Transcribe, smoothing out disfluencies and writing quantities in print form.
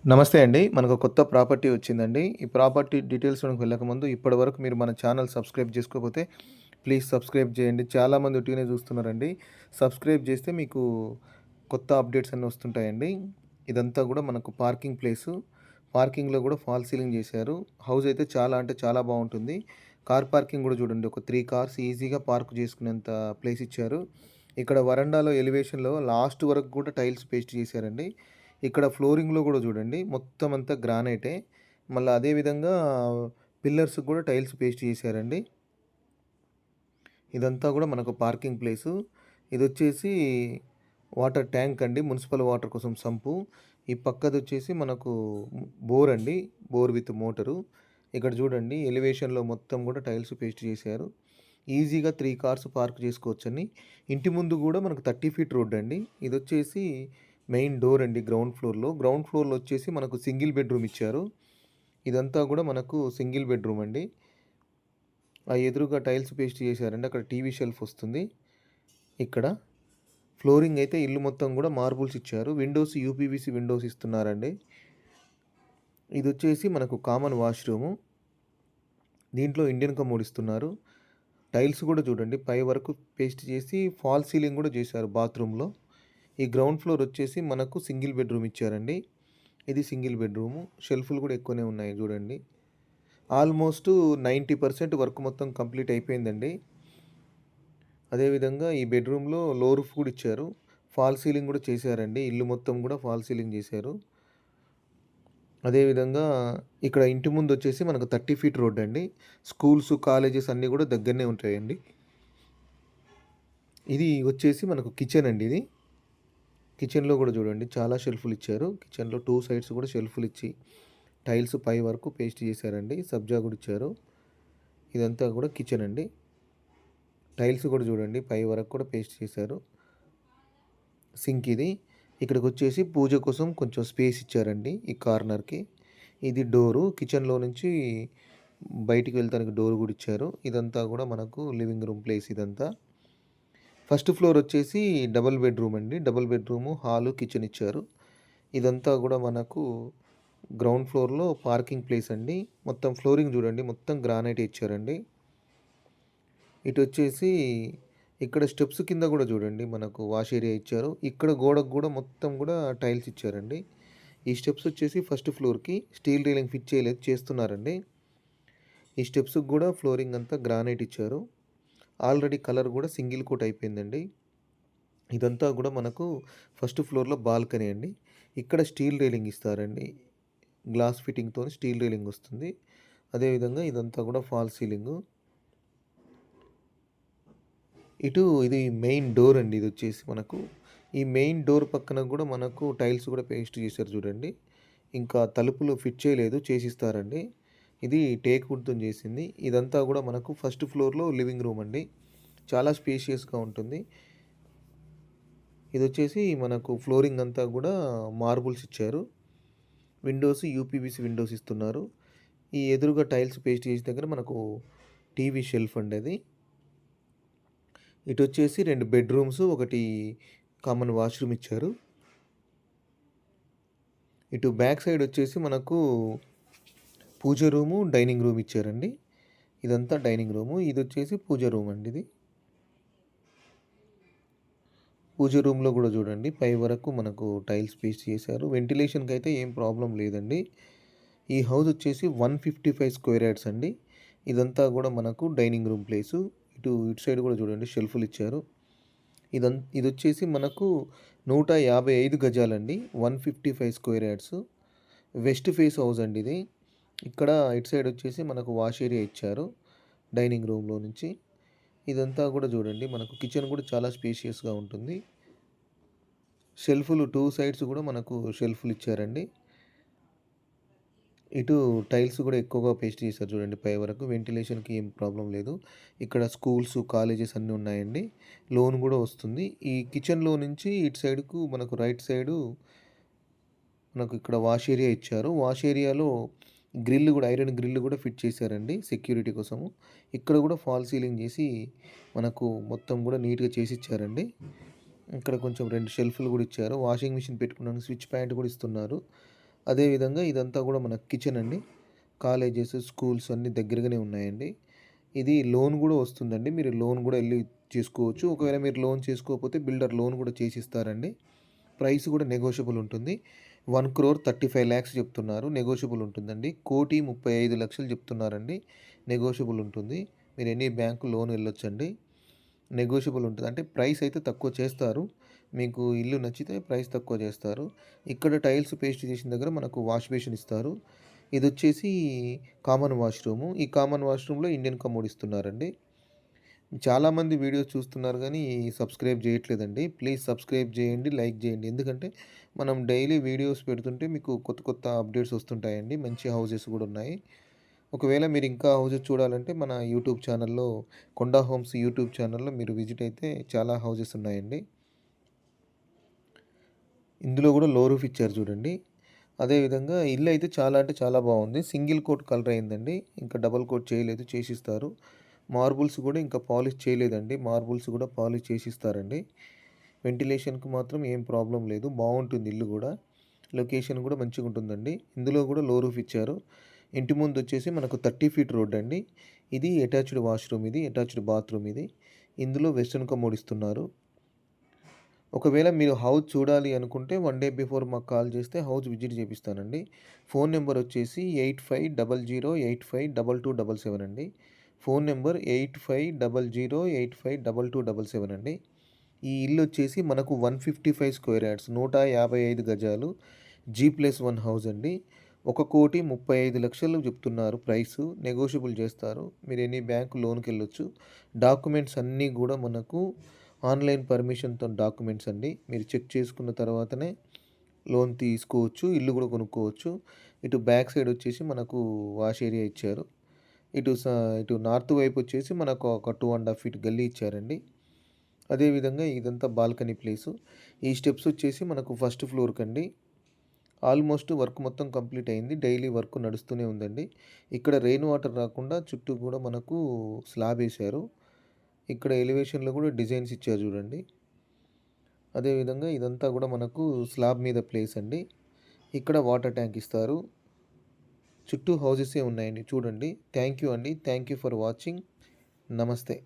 నమస్తే అండి. మనకు కొత్త ప్రాపర్టీ వచ్చిందండి. ఈ ప్రాపర్టీ డీటెయిల్స్‌లోకి వెళ్ళకముందు ఇప్పటివరకు మీరు మన ఛానల్ సబ్స్క్రైబ్ చేసుకోకపోతే ప్లీజ్ సబ్స్క్రైబ్ చేయండి. చాలామంది ఉట్టిగనే చూస్తున్నారండి. సబ్స్క్రైబ్ చేస్తే మీకు కొత్త అప్డేట్స్ అన్నీ వస్తుంటాయండి. ఇదంతా కూడా మనకు పార్కింగ్ ప్లేసు. పార్కింగ్‌లో కూడా ఫాల్ సీలింగ్ చేశారు. హౌస్ అయితే చాలా అంటే చాలా బావుంటుంది. కార్ పార్కింగ్ కూడా చూడండి. ఒక 3 కార్స్ ఈజీగా పార్క్ చేసుకునేంత ప్లేస్ ఇచ్చారు. ఇక్కడ వరండాలో ఎలివేషన్‌లో లాస్ట్ వరకు కూడా టైల్స్ పేస్ట్ చేశారండి. ఇక్కడ ఫ్లోరింగ్‌లో గూడా జూడండి. మొత్తం అంతా గ్రానైటే. మళ్ళా అదే విధంగా పిల్లర్స్‌కి గూడా టైల్స్ పేస్ట్ చేశారండి. ఇదంతా గూడా మనకు పార్కింగ్ ప్లేసు. ఇదొచ్చేసి వాటర్ ట్యాంక్ అండి. మునిసిపల్ వాటర్ కోసం సంపు. ఈ పక్కదొచ్చేసి మనకు బోర్ అండి. Bore with motor. ఇక్కడ జూడండి ఎలివేషన్‌లో మొత్తం గూడా టైల్స్ పేస్ట్ చేశారు. ఈజీగా 3 కార్స్ పార్క్ చేసుకోవచ్చని. ఇంటి ముందు గూడా మనకు 30 ఫీట్ రోడ్డండి. ఇదొచ్చేసి మెయిన్ డోర్ అండి గ్రౌండ్ ఫ్లోర్‌లో. గ్రౌండ్ ఫ్లోర్‌లో వచ్చేసి మనకు సింగిల్ బెడ్‌రూమ్ ఇచ్చారు. ఇదంతా గూడా మనకు సింగిల్ బెడ్‌రూమ్ అండి. ఆ ఎదురుగా టైల్స్ పేస్ట్ చేశారండి. అక్కడ టీవీ షెల్ఫ్ వస్తుంది. ఇక్కడ ఫ్లోరింగ్ అయితే ఇల్లు మొత్తం గూడా మార్బుల్స్ ఇచ్చారు. విండోస్ యూపీవీసీ విండోస్ ఇస్తున్నారండి. ఇదొచ్చేసి మనకు కామన్ వాష్‌రూము. దీంట్లో ఇండియన్ కమోడ్ ఇస్తున్నారు. టైల్స్ గూడా చూడండి పై వరకు పేస్ట్ చేసి ఫాల్ సీలింగ్ గూడా చేశారు బాత్రూమ్‌లో. ఈ గ్రౌండ్ ఫ్లోర్ వచ్చేసి మనకు సింగిల్ బెడ్‌రూమ్ ఇచ్చారండి. ఇది సింగిల్ బెడ్‌రూము. షెల్ఫ్‌లు గూడా ఎక్కువనే ఉన్నాయి చూడండి. ఆల్మోస్ట్ 90% వర్క్ మొత్తం కంప్లీట్ అయిపోయిందండి. అదేవిధంగా ఈ బెడ్‌రూమ్‌లో లో రూఫ్ కూడా ఇచ్చారు. ఫాల్ సీలింగ్ కూడా చేశారండి. ఇల్లు మొత్తం కూడా ఫాల్ సీలింగ్ చేశారు. అదేవిధంగా ఇక్కడ ఇంటి ముందొచ్చేసి మనకు 30 ఫీట్ రోడ్ అండి. స్కూల్స్, కాలేజెస్ అన్నీ కూడా దగ్గరనే ఉంటాయండి. ఇది వచ్చేసి మనకు కిచెన్ అండి ఇది. కిచెన్‌లో కూడా చూడండి చాలా షెల్ఫ్‌లు ఇచ్చారు. కిచెన్‌లో 2 సైడ్స్ కూడా షెల్ఫ్‌లు ఇచ్చి టైల్స్ పై వరకు పేస్ట్ చేశారండి. సబ్జా కూడా ఇచ్చారు. ఇదంతా కూడా కిచెన్ అండి. టైల్స్ కూడా చూడండి పై వరకు కూడా పేస్ట్ చేశారు. సింక్ ఇది. ఇక్కడికొచ్చేసి పూజ కోసం కొంచెం స్పేస్ ఇచ్చారండి ఈ కార్నర్‌కి. ఇది డోరు. కిచెన్‌లో నుంచి బయటికి వెళ్తానికి డోర్ కూడా ఇచ్చారు. ఇదంతా కూడా మనకు లివింగ్ రూమ్ ప్లేస్ ఇదంతా. ఫస్ట్ ఫ్లోర్ వచ్చేసి డబుల్ బెడ్‌రూమ్ అండి. డబుల్ బెడ్‌రూము, హాలు, కిచెన్ ఇచ్చారు. ఇదంతా కూడా మనకు గ్రౌండ్ ఫ్లోర్‌లో పార్కింగ్ ప్లేస్ అండి. మొత్తం ఫ్లోరింగ్ చూడండి మొత్తం గ్రానైట్ ఇచ్చారండి. ఇటొచ్చేసి ఇక్కడ స్టెప్స్ కింద కూడా చూడండి మనకు వాష్ ఏరియా ఇచ్చారు. ఇక్కడ గోడకు కూడా మొత్తం కూడా టైల్స్ ఇచ్చారండి. ఈ స్టెప్స్ వచ్చేసి ఫస్ట్ ఫ్లోర్‌కి స్టీల్ రైలింగ్ ఫిట్ చేయలేదు చేస్తున్నారండి. ఈ స్టెప్స్‌కి కూడా ఫ్లోరింగ్ అంతా గ్రానైట్ ఇచ్చారు. ఆల్రెడీ కలర్ కూడా సింగిల్ కోట్ అయిపోయిందండి. ఇదంతా కూడా మనకు ఫస్ట్ ఫ్లోర్‌లో బాల్కనీ అండి. ఇక్కడ స్టీల్ రైలింగ్ ఇస్తారండి. గ్లాస్ ఫిట్టింగ్‌తోని స్టీల్ రైలింగ్ వస్తుంది. అదేవిధంగా ఇదంతా కూడా ఫాల్ సీలింగు. ఇది మెయిన్ డోర్ అండి ఇదొచ్చేసి మనకు. ఈ మెయిన్ డోర్ పక్కన గూడా మనకు టైల్స్ గూడా పేస్ట్ చేశారు చూడండి. ఇంకా తలుపులు ఫిట్ చేయలేదు చేసిస్తారండి. ఇది టేక్ వుడ్‌తోని చేసింది. ఇదంతా గూడా మనకు ఫస్ట్ ఫ్లోర్‌లో లివింగ్ రూమ్ అండి. చాలా స్పేషియస్‌గా ఉంటుంది. ఇదొచ్చేసి మనకు ఫ్లోరింగ్ అంతా గూడా మార్బుల్స్ ఇచ్చారు. విండోస్ యూపీవీసీ విండోస్ ఇస్తున్నారు. ఈ ఎదురుగా టైల్స్ పేస్ట్ చేసిన దగ్గర మనకు టీవీ షెల్ఫ్ అండి అది. ఇటొచ్చేసి 2 బెడ్‌రూమ్స్, ఒకటి కామన్ వాష్‌రూమ్ ఇచ్చారు. ఇటు బ్యాక్ సైడ్ వచ్చేసి మనకు పూజ రూము, డైనింగ్ రూమ్ ఇచ్చారండి. ఇదంతా డైనింగ్ రూము. ఇదొచ్చేసి పూజ రూమ్ అండి ఇది. పూజ రూమ్‌లో గూడా చూడండి పై వరకు మనకు టైల్స్ పేస్ట్ చేశారు. వెంటిలేషన్‌కైతే ఏం ప్రాబ్లమ్ లేదండి. ఈ హౌస్ వచ్చేసి 155 స్క్వేర్ యార్డ్స్ అండి. ఇదంతా గూడా మనకు డైనింగ్ రూమ్ ప్లేసు. ఇటు సైడ్ గూడా చూడండి షెల్ఫ్‌లు ఇచ్చారు. ఇదొచ్చేసి మనకు 155 గజాలండి. 155 square yards. West face house అండి ఇది. ఇక్కడ ఇటు సైడ్ వచ్చేసి మనకు వాష్ ఏరియా ఇచ్చారు. డైనింగ్ రూమ్‌లో నుంచి. ఇదంతా కూడా చూడండి మనకు కిచెన్ కూడా చాలా స్పేషియస్‌గా ఉంటుంది. షెల్ఫ్‌లు 2 సైడ్స్ కూడా మనకు షెల్ఫ్‌లు ఇచ్చారండి. ఇటు టైల్స్ కూడా ఎక్కువగా పేస్ట్ చేశారు చూడండి పై వరకు. వెంటిలేషన్‌కి ఏం ప్రాబ్లమ్ లేదు. ఇక్కడ స్కూల్స్, కాలేజెస్ అన్నీ ఉన్నాయండి. లోన్ కూడా వస్తుంది. ఈ కిచెన్‌లో నుంచి ఇటు సైడ్‌కు మనకు రైట్ సైడు మనకు ఇక్కడ వాష్ ఏరియా ఇచ్చారు. వాష్ ఏరియాలో గ్రిల్ కూడా ఐరన్ గ్రిల్ కూడా ఫిట్ చేశారండి సెక్యూరిటీ కోసము. ఇక్కడ కూడా ఫాల్ సీలింగ్ చేసి మనకు మొత్తం కూడా నీట్‌గా చేసిచ్చారండి. ఇక్కడ కొంచెం 2 షెల్ఫ్‌లు కూడా ఇచ్చారు. వాషింగ్ మెషిన్ పెట్టుకోవడానికి స్విచ్ పాయింట్ కూడా ఇస్తున్నారు. అదేవిధంగా ఇదంతా కూడా మన కిచెన్ అండి. కాలేజెస్, స్కూల్స్ అన్నీ దగ్గరగానే ఉన్నాయండి. ఇది లోన్ కూడా వస్తుందండి. మీరు లోన్ కూడా ఎళ్లి చేసుకోవచ్చు. ఒకవేళ మీరు లోన్ చేసుకోకపోతే బిల్డర్ లోన్ కూడా చేసిస్తారండి. ప్రైస్ కూడా నెగోషియబుల్ ఉంటుంది. 1,35,00,000 చెప్తున్నారు. నెగోషియబుల్ ఉంటుందండి. 1,35,00,000 చెప్తున్నారండి. నెగోషియబుల్ ఉంటుంది. మీరు ఎనీ బ్యాంక్ లోన్ వెళ్ళొచ్చండి. నెగోషియబుల్ ఉంటుంది. అంటే ప్రైస్ అయితే తక్కువ చేస్తారు. మీకు ఇల్లు నచ్చితే ప్రైస్ తక్కువ చేస్తారు. ఇక్కడ టైల్స్ పేస్ట్ చేసిన దగ్గర మనకు వాష్ బేసిన్ ఇస్తారు. ఇదొచ్చేసి కామన్ వాష్‌రూము. ఈ కామన్ వాష్‌రూమ్‌లో ఇండియన్ కమోడ్ ఇస్తున్నారండి. చాలామంది వీడియోస్ చూస్తున్నారు గానీ సబ్స్క్రైబ్ చేయట్లేదండి. ప్లీజ్ సబ్స్క్రైబ్ చేయండి, లైక్ చేయండి. ఎందుకంటే మనం డైలీ వీడియోస్ పెడుతుంటే మీకు కొత్త కొత్త అప్డేట్స్ వస్తుంటాయండి. మంచి హౌసెస్ కూడా ఉన్నాయి. ఒకవేళ మీరు ఇంకా హౌసెస్ చూడాలంటే మన యూట్యూబ్ ఛానల్‌లో కొండా హోమ్స్ యూట్యూబ్ ఛానల్‌లో మీరు విజిట్ అయితే చాలా హౌసెస్ ఉన్నాయండి. ఇందులో కూడా లో రూఫ్ ఇచ్చారు చూడండి. అదేవిధంగా ఇల్లు అయితే చాలా అంటే చాలా బాగుంది. సింగిల్ కోట్ కలర్ అయిందండి. ఇంకా డబుల్ కోట్ చేయలేదు, చేసిస్తారు. మార్బుల్స్ కూడా ఇంకా పాలిష్ చేయలేదండి. మార్బుల్స్ కూడా పాలిష్ చేసిస్తారండి. వెంటిలేషన్‌కి మాత్రం ఏం ప్రాబ్లమ్ లేదు. బావుంటుంది ఇల్లు గూడా. లొకేషన్ గూడా మంచిగుంటుందండి. ఇందులో గూడా లో రూఫ్ ఇచ్చారు. ఇంటి ముందొచ్చేసి మనకు 30 ఫీట్ రోడ్ అండి. ఇది అటాచ్డ్ వాష్‌రూమ్ ఇది. అటాచ్డ్ బాత్రూమ్ ఇది. ఇందులో వెస్టర్న్ కమోడ్ ఇస్తున్నారు. ఒకవేళ మీరు హౌస్ చూడాలి అనుకుంటే 1 డే బిఫోర్ మాకు కాల్ చేస్తే హౌస్ విజిట్ చేపిస్తానండి. ఫోన్ నంబర్ వచ్చేసి 8500852277 అండి. ఫోన్ నంబర్ 8500852277 అండి. ఈ ఇల్లు వచ్చేసి మనకు 155 స్క్వేర్ యార్డ్స్ 155 గజాలు G+1 హౌస్ అండి. 1,35,00,000 చెప్తున్నారు ప్రైసు. నెగోషియబుల్ చేస్తారు. మీరు ఎనీ బ్యాంక్ లోన్‌కెళ్ళొచ్చు. డాక్యుమెంట్స్ అన్నీ గూడా మనకు ఆన్‌లైన్ పర్మిషన్‌తో డాక్యుమెంట్స్ అండి. మీరు చెక్ చేసుకున్న తర్వాతనే లోన్ తీసుకోవచ్చు. ఇల్లు గూడా కొనుక్కోవచ్చు. ఇటు బ్యాక్ సైడ్ వచ్చేసి మనకు వాష్ ఏరియా ఇచ్చారు. ఇటు స ఇటు నార్త్ వైపు వచ్చేసి మనకు ఒక 2½ ఫీట్ గల్లీ ఇచ్చారండి. అదేవిధంగా ఇదంతా బాల్కనీ ప్లేసు. ఈ స్టెప్స్ వచ్చేసి మనకు ఫస్ట్ ఫ్లోర్‌కండి. ఆల్మోస్ట్ వర్క్ మొత్తం కంప్లీట్ అయింది. డైలీ వర్క్ నడుస్తూనే ఉందండి. ఇక్కడ రెయిన్ వాటర్ రాకుండా చుట్టూ కూడా మనకు స్లాబ్ ఏశారు. ఇక్కడ ఎలివేషన్‌లో కూడా డిజైన్స్ ఇచ్చారు చూడండి. అదేవిధంగా ఇదంతా కూడా మనకు స్లాబ్ మీద ప్లేస్ అండి. ఇక్కడ వాటర్ ట్యాంక్ ఇస్తారు. చుట్టూ హౌసెసే ఉన్నాయండి చూడండి. థ్యాంక్ యూ అండి. Thank you for watching. నమస్తే.